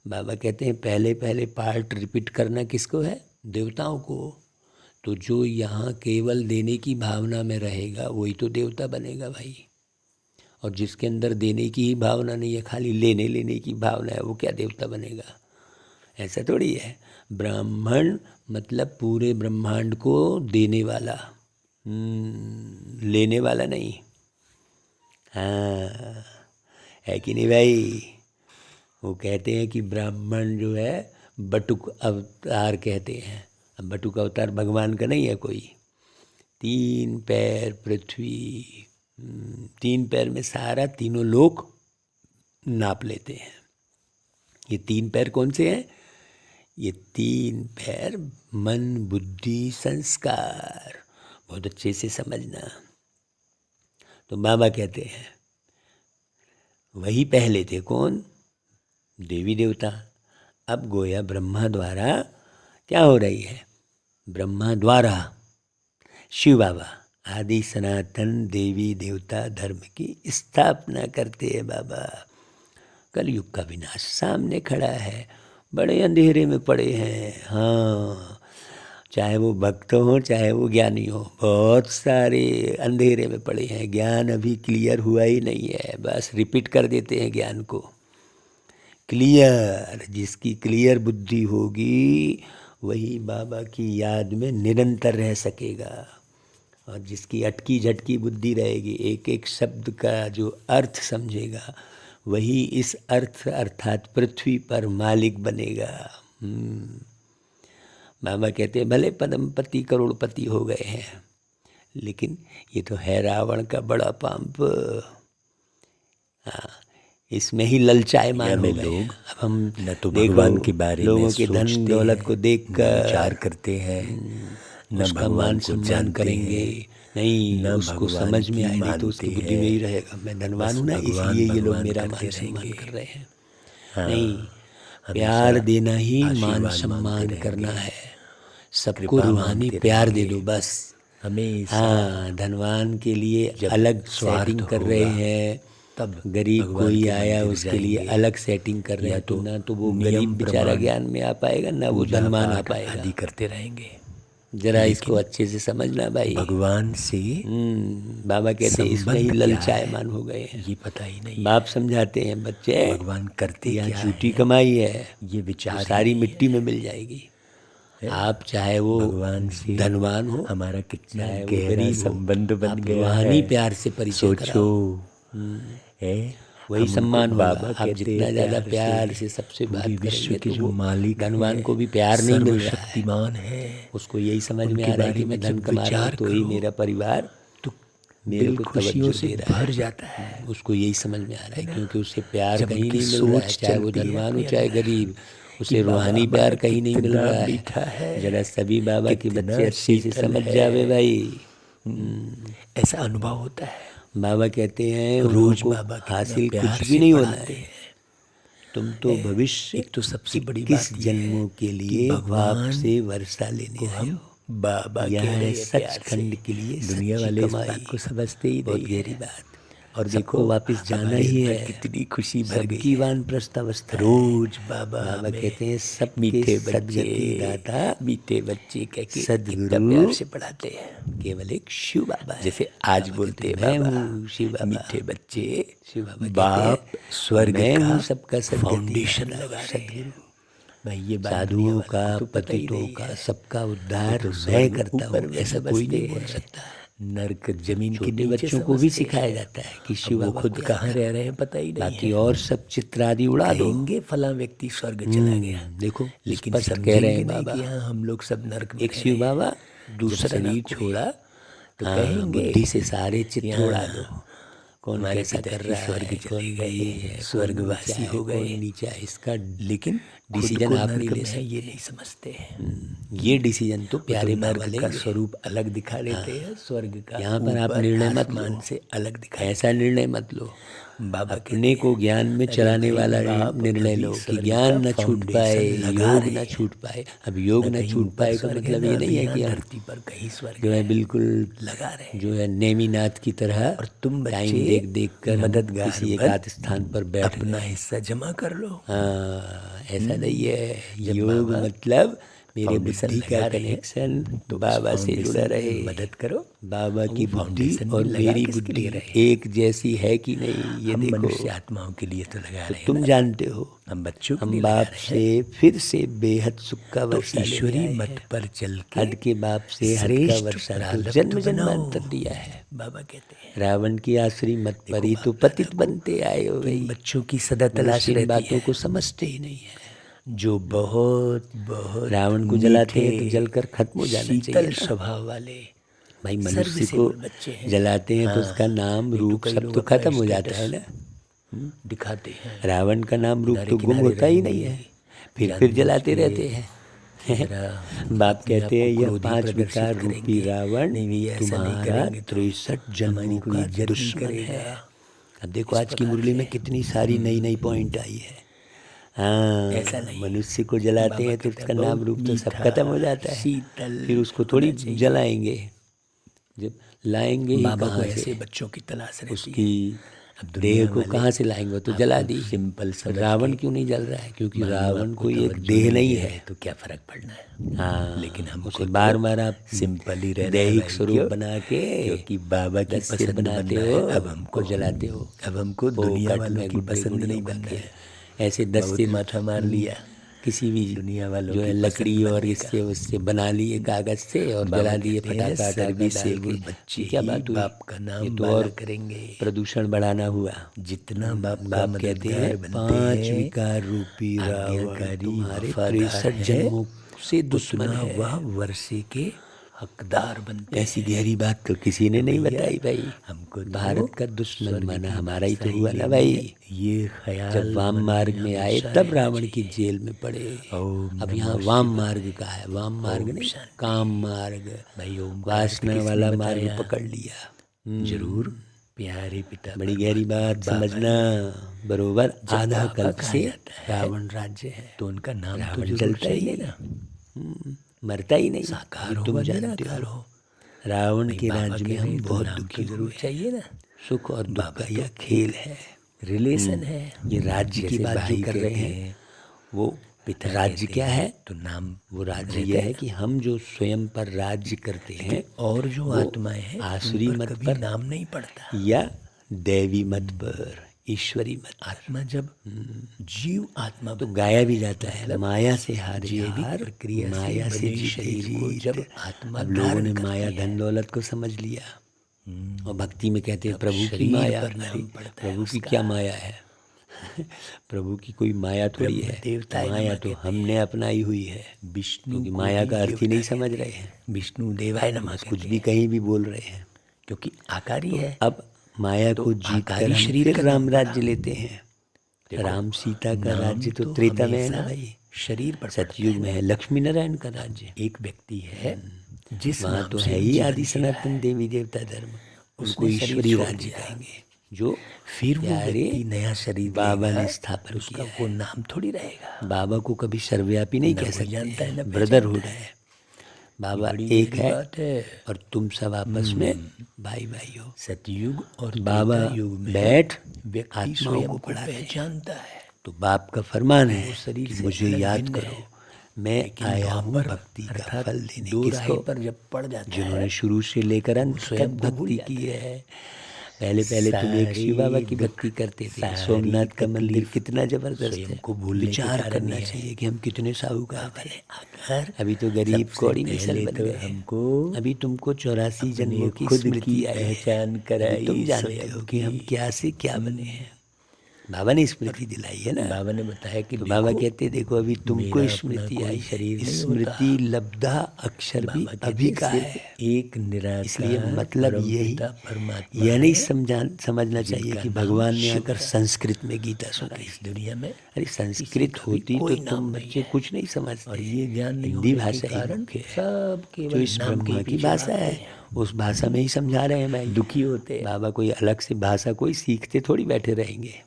बाबा कहते हैं पहले पहले पार्ट रिपीट करना किसको है? देवताओं को। तो जो यहाँ केवल देने की भावना में रहेगा वही तो देवता बनेगा भाई। और जिसके अंदर देने की ही भावना नहीं है, खाली लेने लेने की भावना है, वो क्या देवता बनेगा? ऐसा थोड़ी है। ब्राह्मण मतलब पूरे ब्रह्मांड को देने वाला, लेने वाला नहीं। हाँ, है कि नहीं भाई? वो कहते हैं कि ब्राह्मण जो है बटुक अवतार कहते हैं। अब बटुक अवतार भगवान का नहीं है कोई। 3 पैर पृथ्वी, 3 पैर में सारा तीनों लोक नाप लेते हैं। ये 3 पैर कौन से हैं? ये 3 पैर मन बुद्धि संस्कार। बहुत अच्छे से समझना। तो बाबा कहते हैं वही पहले थे कौन? देवी देवता। अब गोया ब्रह्मा द्वारा क्या हो रही है? ब्रह्मा द्वारा शिव बाबा आदि सनातन देवी देवता धर्म की स्थापना करते हैं बाबा। कलयुग का विनाश सामने खड़ा है। बड़े अंधेरे में पड़े हैं। हाँ, चाहे वो भक्त हो चाहे वो ज्ञानी हो, बहुत सारे अंधेरे में पड़े हैं। ज्ञान अभी क्लियर हुआ ही नहीं है, बस रिपीट कर देते हैं ज्ञान को। क्लियर, जिसकी क्लियर बुद्धि होगी वही बाबा की याद में निरंतर रह सकेगा। और जिसकी अटकी झटकी बुद्धि रहेगी, एक एक शब्द का जो अर्थ समझेगा, वही इस अर्थ अर्थात पृथ्वी पर मालिक बनेगा। बाबा कहते हैं भले पद्मपति करोड़पति हो गए हैं, लेकिन ये तो है रावण का बड़ा पाप। हाँ, इसमें ही ललचायमान हो गए। अब हम न तो भगवान के बारे में लोगों के धन दौलत को देखकर विचार करते हैं, न उसका मान सम्मान करेंगे। नहीं, न उसको समझ में आए नहीं तो उसकी बुद्धि में ही रहेगा मैं धनवान हूँ ना, इसलिए ये लोग मेरा मान सम्मान कर रहे हैं। नहीं, प्यार देना ही मान सम्मान करना है। सबको रूहानी प्यार दे दो बस। हमेशा हाँ, धनवान के लिए अलग स्वार्थ सेटिंग कर होगा, रहे हैं, तब गरीब भगवान कोई के आया मंदिर उसके लिए जाएंगे। अलग सेटिंग कर रहे या हैं, तो तो ना तो वो नियम गरीब बेचारा प्रमाण ज्ञान में आ पाएगा, ना वो पूजा धनवान आ पाठ पाएगा। आदि करते रहेंगे। जरा लेकिन इसको अच्छे से समझना भाई। भगवान से बाबा कहते हैं इसमें ही संबंध क्या ललचायमान हो गए हैं। ये पता ही नहीं। बाप समझाते हैं बच्चे भगवान करते यहाँ क्या झूठी है, कमाई है, ये वो विचार ही सारी नहीं मिट्टी में मिल जाएगी। आप चाहे वो भगवान से धनवान हो, हमारा कितना चाहे वो गहरा गरीब हो, संबंध बन आप गया रूहानी है। प्यार से परिचय सोचो कराओ, है वही हम उनको सम्मान होगा। बाबा आप कहते जितना हैं ज़्यादा प्यार से सबसे पूरे बात विश्व करेंगे के तो जो वो मालिक धनवान हैं, को भी प्यार नहीं मिल रहा है, सर्वशक्तिमान है, उसको यही समझ में उनके आ रहा है बारे कि में मैं धन जब कमा रहा हूँ विचार तो ही करो मेरा परिवार तो मेरे दिल को खुशियों तवज्जो से दे रहा भर है। जाता है। उसको यही समझ में आ रहा है, क्योंकि उसे प्यार जब कहीं उनकी नहीं मिल रहा है, सोच चाहे वो चलती है धनवान हो अपने चाहे अंदर गरीब, कि उसे बाबा रूहानी हमारा प्यार कहीं नहीं मिल कितना रहा मीठा है। है, जरा सभी बाबा के कितना बच्चे अच्छे से शीतल समझ है। जावे भाई। ऐसा अनुभव होता है। बाबा कहते हैं उन रोज लोगों बाबा को कितना हासिल प्यार कुछ से भी नहीं होना पढ़ाते है, हैं। तुम तो भविष्य एक तो सबसे बड़ी 21 बात ये है जन्मों के कि लिए बाप भगवान से वर्षा लेने को आए हम हो। बाबा यह कह रहे है हैं प्यार से। सचखंड के लिए दुनिया सच्ची वाले इस कमाई। बात को समझते ही बहुत नहीं गहरी है। बात। और सबको देखो वापस जाना हमारे ही अंदर है, कितनी खुशी भर गई सबकी है। वानप्रस्थ अवस्था है। रोज बाबा बाबा हमें कहते हैं सबके मीठे सदगति बच्चे, दाता मीठे बच्चे कह के सद्गुरु कितना प्यार से पढ़ाते हैं। केवल एक शिव बाबा है। जैसे आज बाबा बोलते हैं कहते हैं, मैं बाबा हूँ शिव बाबा। मीठे बच्चे, शिव बाबा कहते बाप हैं, स्वर्ग मैं का हूँ सबका सद्गति फाउंडेशन दाता, लगा रहे हैं। सद्गुरु। भाई ये बात दुनिया साधुओं वालों का, को तो पता ही पतितों नहीं का, है। सबका उद्धार तो मैं स्वर्ग करता ऊपर हूँ, में ऐसा कोई नहीं समझते बोल हैं। सकता। नर्क जमीन के छोटे नीचे बच्चों को भी समझते सिखाया हैं। जाता है कि अब शिव वो बाबा खुद को याद कहाँ करो। रह रहे हैं पता ही नहीं बाकी है। और सब चित्र आदि उड़ा दो। कहेंगे फला व्यक्ति स्वर्ग चला गया, देखो लेकिन स्पष्ट कह समझेंगे रहे हैं नहीं बाबा। कि हाँ हम लोग सब नर्क में एक रह शिव रहे हैं। बाबा, जब दूसरा शरीर ना कोई। छोड़ा तो हाँ, कहेंगे बुद्धि से सारे चित्र यहाँ उड़ा दो। कौन हमारे कैसा कर पिताजी रहा है, स्वर्ग कौन चले ये गए, है, स्वर्गवासी कौन ऊंचा हो है, कौन गए, नीचा है, इसका लेकिन डिसीजन खुद को आप नहीं नर्क ले में है ये सकते। नहीं समझते हैं। ये डिसीजन तो प्यारे तो बाबा नर्क का लेंगे। स्वरूप अलग दिखा देते हैं, स्वर्ग का यहाँ पर आप ऊपर निर्णय मत आसमान लो, से अलग दिखाई। ऐसा निर्णय मत लो। बाबा अपने को ज्ञान में चलाने वाला निर्णय लो कि ज्ञान न छूट पाए, योग न छूट पाए। अब योग न छूट पाए का मतलब ये नहीं है कि हम धरती पर कहीं स्वर्ग जो है बिल्कुल लगा रहे जो है नेमीनाथ की तरह और तुम टाइम बच्चे देख देख कर मददगार किसी एक बन आध स्थान पर बैठ अपना गए। हिस्सा जमा कर लो। हाँ, ऐसा नहीं है। जब योग बाबा मतलब मेरे फाउंडेशन बुद्धि का लगा रहे हैं, कनेक्शन तो उस बाबा से जुड़ा फाउंडेशन रहे। में मदद करो। बाबा की वो बुद्धि फाउंडेशन और भी लगा मेरी किसके बुद्धि लिए रहे? एक जैसी है कि नहीं, ये हम देखो। मनुष्य आत्माओं के लिए तो लगा तो रहे हैं तुम ना। जानते हो हम बच्चों के हम लिए लगा बाप रहे हैं। से फिर से बेहद सुख का तो वर्षा लेने ईश्वरी आए मत हैं। पर चल के हद के बाप से हद का श्रेष्ठ वर्षा तो प्रारब्ध जन्म बनाओ। जन्मांतर दिया है। बाबा कहते हैं रावण की आश्री मत पर ही तो पतित बनते आए हो भाई। इन बच्चों की सदा तलाश मनुष्य इन रहती बातों है को समझते ही नहीं है। जो बहुत बहुत रावण को जलाते हैं तो मीठे, जलकर खत्म हो जाना चाहिए शीतल ना। स्वभाव वाले भाई मनुष्य को सर्विसेबल बच्चे हैं। जलाते हैं तो हाँ, उसका नाम नहीं तो रूप कई सब लोग तो अपना खत्म हो जाता है स्टेटस ना। दिखाते हैं। रावण का नाम रूप किनारे तो गुम किनारे होता ही रहेंगे, नहीं है, फिर जानबूझ जलाते के रहते हैं। बाप अपने कहते हैं आप को यह क्रोधी 5 प्रदर्शित विकार रूपी करेंगे। रावण नहीं भैया, ऐसा नहीं तुम्हारा करेंगे तो 63 जन्मों हमारी कोई का इज्जत नहीं दुश्मन करेगा। है। अब देखो इस आज की प्रकार मुरली में से। कितनी सारी नई नई पॉइंट आई है। हाँ, ऐसा नहीं। मनुष्य को जलाते बाबा हैं तो कहते उसका हैं, नाम बहुत रूप तो सब मीठा, खत्म हो जाता है, शीतल फिर उसको थोड़ी होना चाहिए। जलाएंगे। जब लाएंगे ही बाबा को कहाँ ऐसे से, बच्चों की तलाश रहती है। उसकी अब दुनिया देह को वाले कहाँ से लाएंगे, वो तो आपको जला दी। सिंपल समझ रावण के क्यों नहीं जल रहा है? क्योंकि मान लो रावण आपको कोई एक तवज्जो देह नहीं दे है। रहे तो क्या फर्क पड़ना है। हाँ, लेकिन हमको उसे तो बार बार आप सिंपल ही रहना है दैहिक भाई, स्वरूप क्यों? बना के क्योंकि बाबा की 10 सिर पसंद बनाते बनना हो, है। अब हमको जलाते हो। अब हमको दुनिया पोपट वालों में की गुड्डे पसंद गुड़ियों नहीं का बनना खेल। है। ऐसे 10 बहुत सिर माथा मार लिया किसी भी दुनिया वालों जो है की लकड़ी पसंद और बनने इससे उससे बना लिए कागज से और बाबा जला दिए, कहते हैं, फटाका डाल सर्विसेबल के। बच्चे क्या ही बात हुई? बाप का नाम ये तो बाला और करेंगे। प्रदूषण बढ़ाना हुआ। जितना बाप का बाप कहते हैं मददगार बनते 5 हैं, विकार रूपी रावण आज्ञाकारी तुम्हारे वफादार 63 है, जन्मों से दुश्मन उतना है। वह वर्षे के हकदार बनते ऐसी हैं। गहरी बात तो किसी ने नहीं भैया, बताई भाई। हमको तो भारत का दुश्मन स्वर्ग माना की हमारा ही तो बादशाही हुआ ना लेनी भाई। है। ये ख्याल जब वाम मन में मार्ग में आए हमेशा तब रहना रावण की चाहिए। जेल में पड़े। ओम अब नमः यहाँ वाम शिवाय। मार्ग का है, वाम मार्ग ओम नहीं, शांति। काम मार्ग, भाई ओम वासना वाला मार्ग पकड़ लिया। जरूर प्यारे पिता बड़ी गहरी बात बाबा समझना। बरोबर जब आधा बाबा कल्प कहा से जाता है, रावण राज्य है, तो उनका नाम तो रावण जरूर जलता ही चाहिए नहीं, ना। मरता ही नहीं। साकार ये हो तुम व जानते निराकार हो। हो। रावण के बाबा राज्य कह में रहे हम हैं तो बहुत नाम दुखी तो जरूर हुए। चाहिए ना। सुख और दुख बाबा का यह खेल है, रिलेशन है। ये राज्य की जैसे बात जो भाई कर कहते रहे हैं, वो पिता राज्य कहते क्या हैं, है? तो नाम वो राज्य रहता यह है है कि हम जो स्वयं पर राज्य करते हैं, और जो वो आत्माएं हैं आसुरी उन पर मत कभी पर नाम नहीं पड़ता। या दैवी मत पर, ईश्वरी मत पर। आत्मा जब जीव आत्मा तो बनती गाया है, भी जाता है, मतलब माया से हारे जैविक हार, प्रक्रिया से माया से बने जीते शरीर को जीत। जब आत्मा अब लोगों धारण ने करती माया है, धन दौलत को समझ लिया और भक्ति में कहते हैं तब प्रभु की शरीर माया। पर नाम अरे पड़ता है प्रभु की उसका। क्या माया है? प्रभु की कोई माया थोड़ी ब्रह्म है, देवताय माया नमः तो कहते हमने अपनाई हुई है। विष्णु क्योंकि को माया भी का अर्थ ही नहीं देवता समझ कहते रहे हैं। हैं, विष्णु देवाय तो नमः बस कहते कुछ भी हैं, कहीं भी बोल रहे हैं। क्योंकि आकारी तो है। अब माया तो को जीत कर आकारी हम शरीर फिर का राम नाम राज्य पड़ा। लेते हैं। देखो, राम सीता का नाम राज्य तो तो त्रेता में है ना हमेशा भाई, शरीर पर सतयुग में है लक्ष्मी नारायण का राज्य। एक व्यक्ति है जिस वहाँ नाम तो से है वो ही जीवन आदि जी रहा सनातन है, देवी देवता धर्म, उनको उसने शरीर ईश्वरी छोड़ राज्य दिया। कहेंगे, जो फिर वो प्यारे व्यक्ति नया शरीर बाबा लेगा, ने तो स्थापन उसका किया वो है। नाम थोड़ी रहेगा। बाबा को कभी सर्वव्यापी नहीं ना कह कोई सकते जानता है, ना हैं, पहचानता ब्रदरहुड है। है। ये बाबा बड़ी एक गहरी है बात है। और तुम सब आपस में भाई भाई हो। सतयुग और बाबा त्रेता युग में बैठ व्यक्ति आत्माओं स्वयं को को पढ़ाते हैं। पहचानता है। तो बाप का फरमान है वो शरीर कि से मुझे अलग याद भिन्न करो, है। मैं लेकिन आया वहाँ हूँ पर भक्ति का अर्थात फल देने। दो राही किसको? पर जब पड़ जाता जिन्होंने है, शुरू से लेकर अंत स्वयं तक को भूल भक्ति जाता की है। है। पहले पहले तुम एक सारे शिव बाबा की दुख, भक्ति करते थे। सारी सोमनाथ का मंदिर तकलीफ कितना जबरदस्त स्वयं है। को भूलने के विचार कारण करना ही है। चाहिए कि हम कितने साहूकार बाबा थे। ने आकर अभी तो गरीब सबसे कौड़ी मिसल पहले बन तो गए हैं। हमको अभी तुमको 84 अपने जन्मों की खुद स्मृति की आई है। पहचान अभी कराई तुम जानते स्वयं हो कि की। हम क्या से क्या बने हैं। बाबा ने स्मृति दिलाई है ना। बाबा ने बताया कि तो बाबा देखो, कहते देखो अभी तुमको मेरा अपना स्मृति कोई आई शरीर है। नहीं स्मृति होता। लब्धा अक्षर भी बाबा कहते अभी का सिर्फ है। एक इसलिए निराकार मतलब परम यही, पिता परमात्मा यह नहीं है, समझना चाहिए जिनका कि नाम भगवान ने शिव आकर है। संस्कृत में गीता और सुनाई। इस दुनिया में अरे किसी संस्कृत का भी होती तो कोई नाम तुम नहीं बच्चे है। कुछ नहीं समझते। और ये ज्ञान नहीं हिंदी होने के भाषा ही कारण मुख्य है, सब जो केवल इस नाम के ब्रह्मा ही की पीछे भाषा भागते है, हैं, उस भाषा में ही समझा रहे हैं भाई। दुखी होते हैं। बाबा कोई अलग से भाषा कोई सीखते थोड़ी बैठे रहेंगे।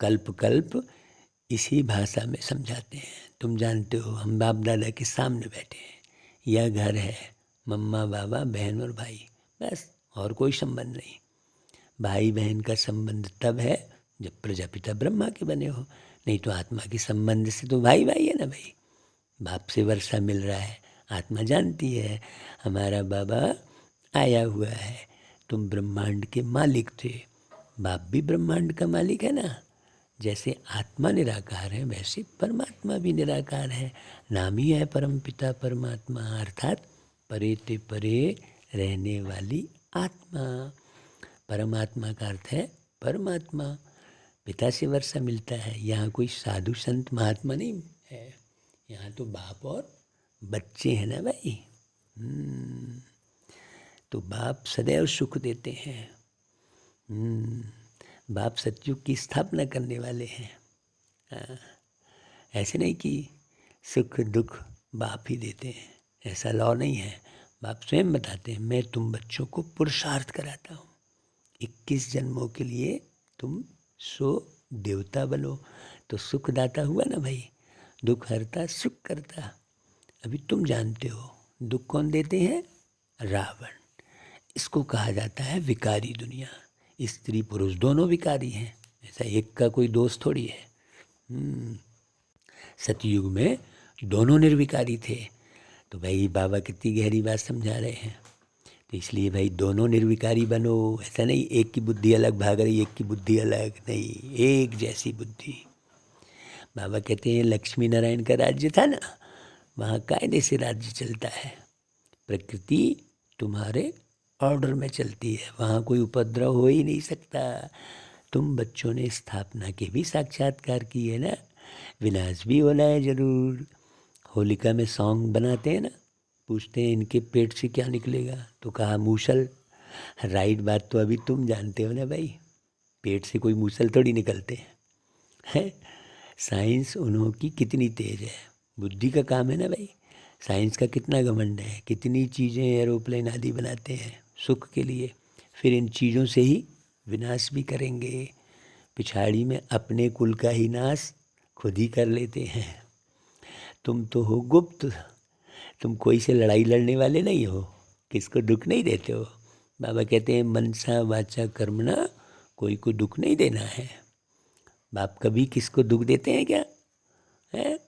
कल्प कल्प इसी भाषा में समझाते हैं। तुम जानते हो हम बाप दादा के सामने बैठे हैं, यह घर है, मम्मा बाबा बहन और भाई, बस और कोई संबंध नहीं। भाई बहन का संबंध तब है जब प्रजापिता ब्रह्मा के बने हो, नहीं तो आत्मा के संबंध से तो भाई भाई है ना भाई। बाप से वर्षा मिल रहा है, आत्मा जानती है हमारा बाबा आया हुआ है। तुम ब्रह्मांड के मालिक थे, बाप भी ब्रह्मांड का मालिक है ना। जैसे आत्मा निराकार है वैसे परमात्मा भी निराकार है। नाम ही है परम पिता परमात्मा, अर्थात परे ते परे रहने वाली आत्मा। परमात्मा का अर्थ है परमात्मा। पिता से वर्षा मिलता है। यहाँ कोई साधु संत महात्मा नहीं है, यहाँ तो बाप और बच्चे हैं ना भाई। तो बाप सदैव सुख देते हैं। बाप सतयुग की स्थापना करने वाले हैं। ऐसे नहीं कि सुख दुख बाप ही देते हैं, ऐसा लॉ नहीं है। बाप स्वयं बताते हैं मैं तुम बच्चों को पुरुषार्थ कराता हूँ। 21 जन्मों के लिए तुम सो देवता बनो। तो सुखदाता हुआ ना भाई, दुख हरता सुख करता। अभी तुम जानते हो दुख कौन देते हैं? रावण। इसको कहा जाता है विकारी दुनिया। स्त्री पुरुष दोनों विकारी हैं, ऐसा एक का कोई दोष थोड़ी है। सतयुग में दोनों निर्विकारी थे। तो भाई बाबा कितनी गहरी बात समझा रहे हैं। तो इसलिए भाई दोनों निर्विकारी बनो। ऐसा नहीं एक की बुद्धि अलग भाग रही एक की बुद्धि अलग, नहीं, एक जैसी बुद्धि। बाबा कहते हैं लक्ष्मी नारायण का राज्य था ना, वहाँ कायदे से राज्य चलता है। प्रकृति तुम्हारे ऑर्डर में चलती है, वहाँ कोई उपद्रव हो ही नहीं सकता। तुम बच्चों ने स्थापना के भी साक्षात्कार की है ना, विनाश भी होना है जरूर। होलिका में सॉन्ग बनाते हैं ना, पूछते हैं इनके पेट से क्या निकलेगा, तो कहा मूसल। राइट बात तो अभी तुम जानते हो ना भाई, पेट से कोई मूसल थोड़ी निकलते हैं। साइंस उन्हों की कितनी तेज है, बुद्धि का काम है ना भाई। साइंस का कितना घमंड है, कितनी चीज़ें एरोप्लेन आदि बनाते हैं सुख के लिए, फिर इन चीज़ों से ही विनाश भी करेंगे। पिछाड़ी में अपने कुल का ही नाश खुद ही कर लेते हैं। तुम तो हो गुप्त, तुम कोई से लड़ाई लड़ने वाले नहीं हो, किसको दुख नहीं देते हो। बाबा कहते हैं मनसा वाचा कर्मणा, कोई को दुख नहीं देना है। बाप कभी किसको दुख देते हैं क्या है?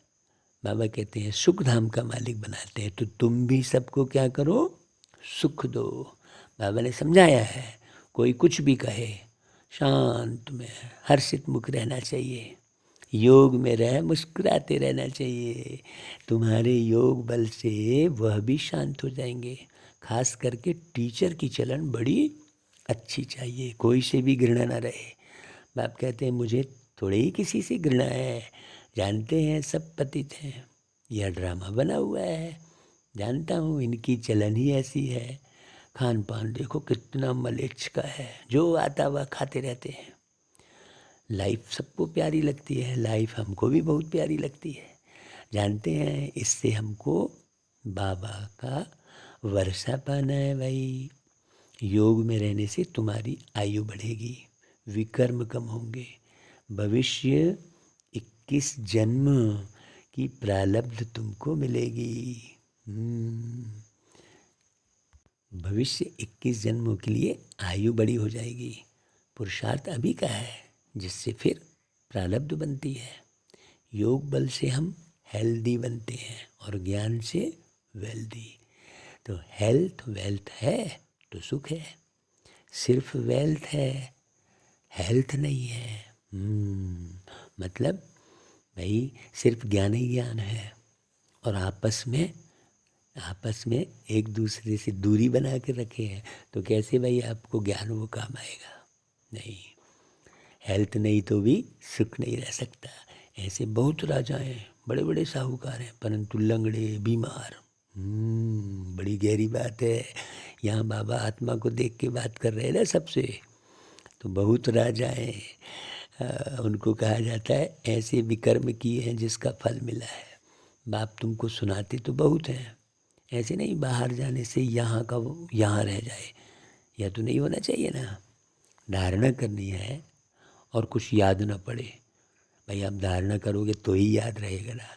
बाबा कहते हैं सुख धाम का मालिक बनाते हैं, तो तुम भी सबको क्या करो, सुख दो। बाबा ने समझाया है, कोई कुछ भी कहे शांत में हर्षित मुख रहना चाहिए, योग में रह मुस्कुराते रहना चाहिए। तुम्हारे योग बल से वह भी शांत हो जाएंगे। खास करके टीचर की चलन बड़ी अच्छी चाहिए, कोई से भी घृणा ना रहे। बाप कहते हैं मुझे थोड़े ही किसी से घृणा है, जानते हैं सब पतित हैं, यह ड्रामा बना हुआ है, जानता हूँ इनकी चलन ही ऐसी है। खान पान देखो कितना मलेच्छ का है, जो आता हुआ खाते रहते हैं। लाइफ सबको प्यारी लगती है, लाइफ हमको भी बहुत प्यारी लगती है, जानते हैं इससे हमको बाबा का वर्षा पाना है भाई। योग में रहने से तुम्हारी आयु बढ़ेगी, विकर्म कम होंगे, भविष्य 21 जन्म की प्रारब्ध तुमको मिलेगी। भविष्य 21 जन्मों के लिए आयु बड़ी हो जाएगी। पुरुषार्थ अभी का है, जिससे फिर प्रारब्ध बनती है। योग बल से हम हेल्दी बनते हैं और ज्ञान से वेल्दी। तो हेल्थ वेल्थ है तो सुख है, सिर्फ वेल्थ है हेल्थ नहीं है। मतलब भाई सिर्फ ज्ञान ही ज्ञान है और आपस में एक दूसरे से दूरी बना के रखे हैं, तो कैसे भाई आपको ज्ञान वो काम आएगा? नहीं, हेल्थ नहीं तो भी सुख नहीं रह सकता। ऐसे बहुत राजा हैं, बड़े बड़े साहूकार हैं, परंतु लंगड़े बीमार। बड़ी गहरी बात है। यहाँ बाबा आत्मा को देख के बात कर रहे हैं ना सबसे, तो बहुत राजा हैं, उनको कहा जाता है ऐसे विकर्म किए हैं जिसका फल मिला है। बाप तुमको सुनाते तो बहुत हैं, ऐसे नहीं बाहर जाने से यहाँ का यहाँ रह जाए, यह तो नहीं होना चाहिए ना। धारणा करनी है और कुछ याद ना पड़े। भाई आप धारणा करोगे तो ही याद रहेगा ना।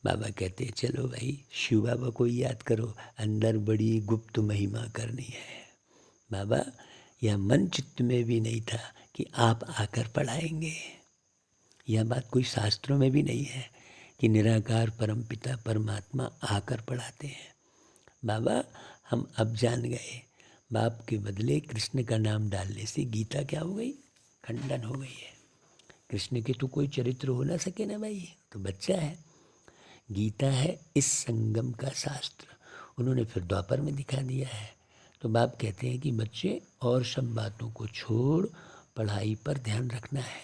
बाबा कहते हैं चलो भाई शिव बाबा को ही याद करो, अंदर बड़ी गुप्त महिमा करनी है। बाबा यह मन चित्त में भी नहीं था कि आप आकर पढ़ाएंगे। यह बात कोई शास्त्रों में भी नहीं है कि निराकार परमपिता परमात्मा आकर पढ़ाते हैं। बाबा हम अब जान गए, बाप के बदले कृष्ण का नाम डालने से गीता क्या हो गई? खंडन हो गई है। कृष्ण के तो कोई चरित्र हो ना सके ना भाई, तो बच्चा है। गीता है इस संगम का शास्त्र, उन्होंने फिर द्वापर में दिखा दिया है। तो बाप कहते हैं कि बच्चे और सब बातों को छोड़ पढ़ाई पर ध्यान रखना है।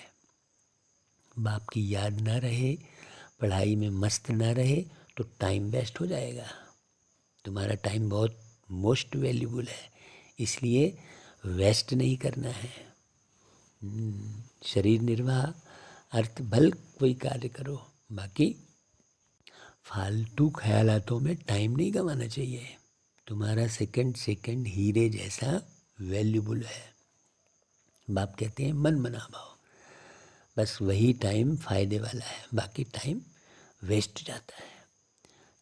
बाप की याद ना रहे, पढ़ाई में मस्त ना रहे तो टाइम वेस्ट हो जाएगा। तुम्हारा टाइम बहुत मोस्ट वैल्यूबल है, इसलिए वेस्ट नहीं करना है। शरीर निर्वाह अर्थ भल कोई कार्य करो, बाकी फालतू ख्यालातों में टाइम नहीं गंवाना चाहिए। तुम्हारा सेकंड हीरे जैसा वैल्यूबल है। बाप कहते हैं मन बना भाव, बस वही टाइम फायदे वाला है, बाकी टाइम वेस्ट जाता है।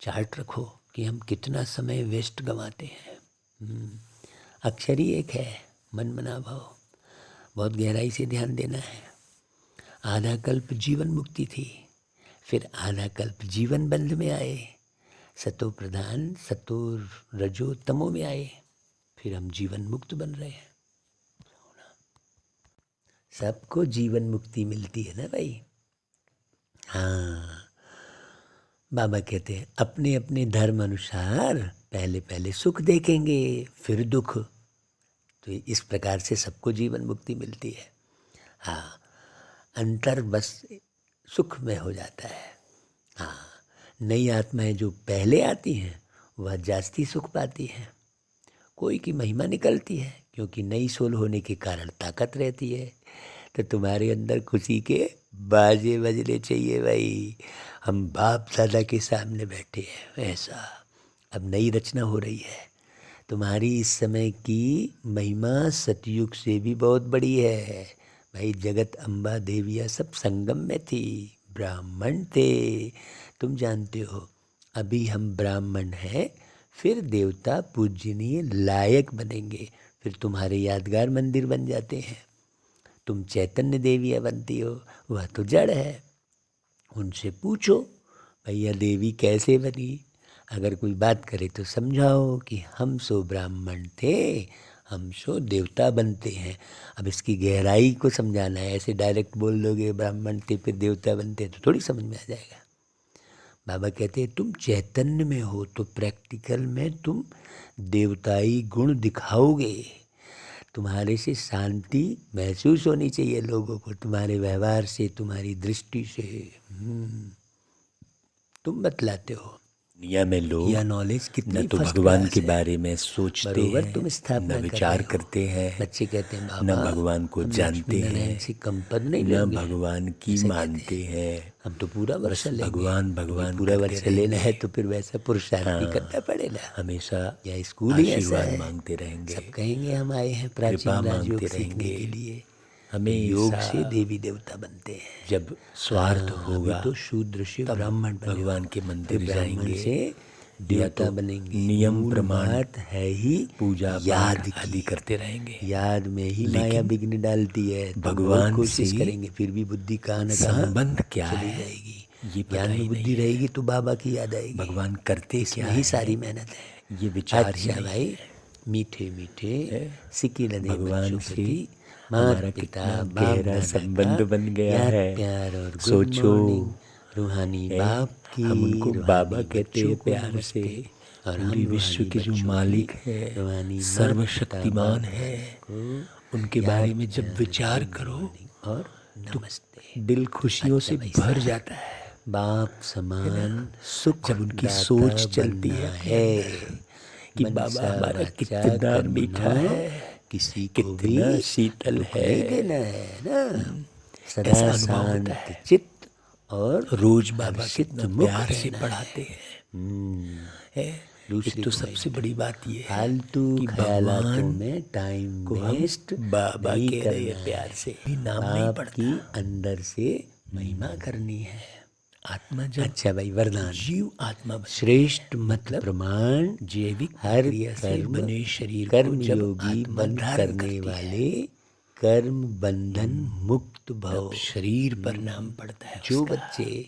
चार्ट रखो कि हम कितना समय वेस्ट गंवाते हैं। अक्षर ही एक है, मन बना भाव, बहुत गहराई से ध्यान देना है। आधा कल्प जीवन मुक्ति थी, फिर आधा कल्प जीवन बंध में आए, सतो प्रधान सतो रजो तमो में आए, फिर हम जीवन मुक्त बन रहे हैं। सबको जीवन मुक्ति मिलती है ना भाई। हाँ, बाबा कहते हैं अपने अपने धर्म अनुसार पहले सुख देखेंगे फिर दुख, तो इस प्रकार से सबको जीवन मुक्ति मिलती है। हाँ, अंतर बस सुख में हो जाता है। हाँ, नई आत्माएं जो पहले आती हैं वह जास्ती सुख पाती हैं। कोई की महिमा निकलती है क्योंकि नई सोल होने के कारण ताकत रहती है। तो तुम्हारे अंदर खुशी के बाजे बजने चाहिए भाई। हम बाप दादा के सामने बैठे हैं, ऐसा अब नई रचना हो रही है। तुम्हारी इस समय की महिमा सतयुग से भी बहुत बड़ी है भाई। जगत अम्बा देवियाँ सब संगम में थी, ब्राह्मण थे, तुम जानते हो। अभी हम ब्राह्मण हैं, फिर देवता पूजनीय लायक बनेंगे, फिर तुम्हारे यादगार मंदिर बन जाते हैं। तुम चैतन्य देवी बनती हो, वह तो जड़ है। उनसे पूछो भैया देवी कैसे बनी, अगर कोई बात करे तो समझाओ कि हम सो ब्राह्मण थे, हम सो देवता बनते हैं। अब इसकी गहराई को समझाना है, ऐसे डायरेक्ट बोल दोगे ब्राह्मण थे फिर देवता बनते तो थोड़ी समझ में आ जाएगा। बाबा कहते हैं तुम चैतन्य में हो तो प्रैक्टिकल में तुम देवताई गुण दिखाओगे। तुम्हारे से शांति महसूस होनी चाहिए लोगों को, तुम्हारे व्यवहार से, तुम्हारी दृष्टि से। तुम बतलाते हो दुनिया में लोग यह नॉलेज कितनी न तो फर्स्ट भगवान क्लास के है। बारे में सोचते बरोबर हैं, तुम स्थापना न कर विचार रहे हो। करते हैं, बच्चे कहते हैं न बाबा भगवान को हम जानते लक्ष्मीनारायण हैं, से कम पद नहीं न लेंगे, भगवान की ऐसा कहते मानते हैं। हम तो पूरा वर्ष लेंगे। भगवान भगवान पूरा करते वर्ष लेना है रहेंगे। तो फिर वैसा पुरुषार्थ भी हाँ, करना पड़ेगा। हमेशा या स्कूल ही ऐसा आशीर्वाद है, मांगते रहेंगे, सब कहेंगे हम आए हैं कृपा प्राचीन राजयोग मांगते सीखने रहेंगे। के लिए। हमेशा योग से देवी देवता बनते हैं। जब स्वार्थ हाँ, होगा अभी तो शूद्र से तब ब्राह्मण बने हो, भगवान के मंदिर फिर ब्राह्मण जाएंगे, से या देवता तो बनेंगे। नियम मूल प्रमाण बात है ही पूजा याद पाठ आदि की। करते रहेंगे। याद में ही लेकिन माया विघ्न डालती है। तो भगवान बहुत कोशिश से करेंगे फिर भी बुद्धि कहाँ न कहाँ संबंध क्या चली है जाएगी। ये पता ज्ञान ही में बुद्धि नहीं है। रहेगी तो बाबा की याद आएगी। भगवान करते इसमें क्या ही है सारी मेहनत है। ये विचार ही अच्छा नहीं भाई, है। मीठे मीठे सिकिल ने भगवान बच्चों से प्रति हमारा माता कितना पिता बाप गहरा दादा संबंध का बन गया याद है। प्यार और गुड सोचो, मॉर्निंग। रूहानी है, बाप की, हम उनको रूहानी बाबा कहते हैं बच्चों को प्यार से। नमस्ते। और पूरी हम विश्व रूहानी के जो बच्चों मालिक की, है, रूहानी सर्वशक्तिमान माता है, पिता को उनके याद बारे में जब प्यार, विचार गुड करो मॉर्निंग और तो नमस्ते। दिल खुशियों अच्छा से भाई भर साहब, जाता है। बाप समान सुख जब उनकी दाता सोच चलती है बनना अपने है अंदर कि मनसा बाबा हमारा वाचा कितना मीठा कर्मणा, है, किसी को भी कितना शीतल दुख है। नहीं देना है ना। सदा ऐसा अनुभव शांत होता है। चित्त और रोज बाबा हर्षित कितना मुख प्यार से रहना पढ़ाते है। हैं। दूसरी एक तो को सबसे बड़ी बात ये है फालतू कि ख्यालातों भगवान में टाइम को हम वेस्ट बाबा नहीं कह रहे हैं करना प्यार है। से, भी नाम नहीं बाप पड़ता। की अंदर से महिमा करनी है। आत्मा जब अच्छा भाई, वरदान जीव आत्मा श्रेष्ठ मत प्रमाण जैविक हर प्रक्रिया से कर्म बने शरीर को कर्म जब योगी आत्मा बन धारण करने करती है, वाले कर्म बंधन मुक्त भव। तब शरीर पर नाम पड़ता है जो उसका। बच्चे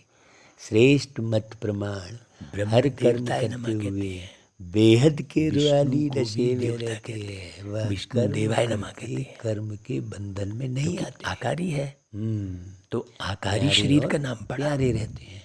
श्रेष्ठ मत प्रमाण ब्रह्म हर कर्म देवताय करते नमः कहते हुए हैं। बेहद के विष्णु रुआली को भी नशे में देवता रहते कहते हैं, वह विष्णु कर्म देवाय नमः करते कहते हैं। कर्म के बंधन में नहीं आते। आकारी है तो आकारी प्यारे शरीर और का नाम पड़ा। प्यारे रहते हैं।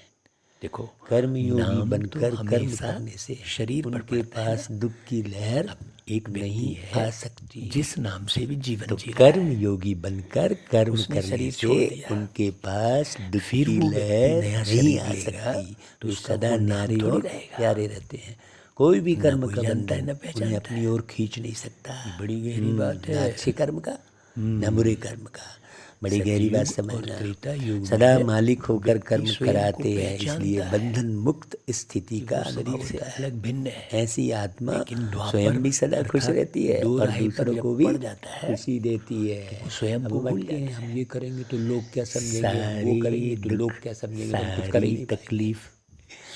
देखो कर्मयोगी नाम बनकर तो कर्म हमेशा करने से शरीर पर उनके पड़ता है पास दुख की लहर एक व्यक्ति नहीं है आ सकती। जिस नाम से भी जीवन तो जी रहा है। कर्म योगी बनकर कर्म उसने करने शरीर से छोड़ दिया। उनके पास दुख फिर की वो व्यक्ति लहर नया नहीं शरीर आ लेगा, सकती। तो तो उसका सदा वो नाम नारी थोड़ी और रहेगा। प्यारे रहते हैं। कोई भी कर्म कोई का जानता है, बंधन न पहचानता उन्हें है। अपनी ओर खींच नहीं सकता। बड़ी गहरी बात है। ना अच्छे कर्म का ना बुरे कर्म का। बड़ी गहरी बात सतयुग और त्रेता युग समझना। में सदा मालिक होकर व्यक्ति कर्म स्वयं को कराते हैं, पहचानता इसलिए है बंधन मुक्त स्थिति का वो अनुभव शरीर से होता है। अलग भिन्न है। ऐसी आत्मा लेकिन द्वापर स्वयं भी सदा खुश अर्थात रहती है दो और राही पर दूसरों जब को भी पड़ जाता है, खुशी देती है। वो स्वयं अब को भूल बच्चे हैं, जाता हम ये करेंगे तो लोग क्या समझेंगे, हम वो करेंगे तो लोग क्या समझेंगे, तो हम कुछ कर ही सारी नहीं पाएंगे। तकलीफ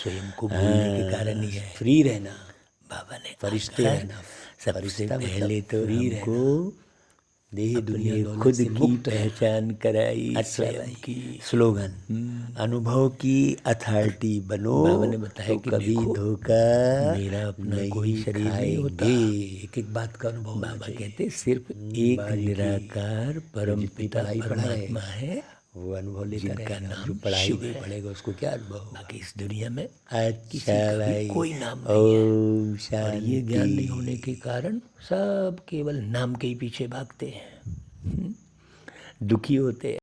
स्वयं को भूलने के कारण ही है। फ्री रहना, बाबा ने फरिश्ते आकर रहना। सबसे फरिश्ता पहले मतलब तो फ्री हमको रहना, देह दुनिया अपने दौलत खुद से की मुक्त रहना। पहचान कराई अच्छा स्वयं भाई, की। स्लोगन अनुभव की अथॉरिटी बनो बाबा ने बताया तो कि कभी देखो, धोखा मेरा अपना नहीं कोई शरीर नहीं होता। खाएंगे। एक एक बात का अनुभव होना बाबा चाहिए। कहते सिर्फ एक बारीकी। निराकार परम जितनी पिता पढ़ाई पढ़ाए, परमात्मा है, वो अनुभव लेता जिनका रहेगा। नाम जो पढ़ाई शिव नहीं है। पढ़ेगा उसको क्या अनुभव होगा। बाकी इस दुनिया में किसी अच्छा का भी भाई, कोई नाम नहीं है। ओम और शांति। ये ज्ञान नहीं होने के कारण सब केवल नाम के ही पीछे भागते हैं, दुखी होते हैं।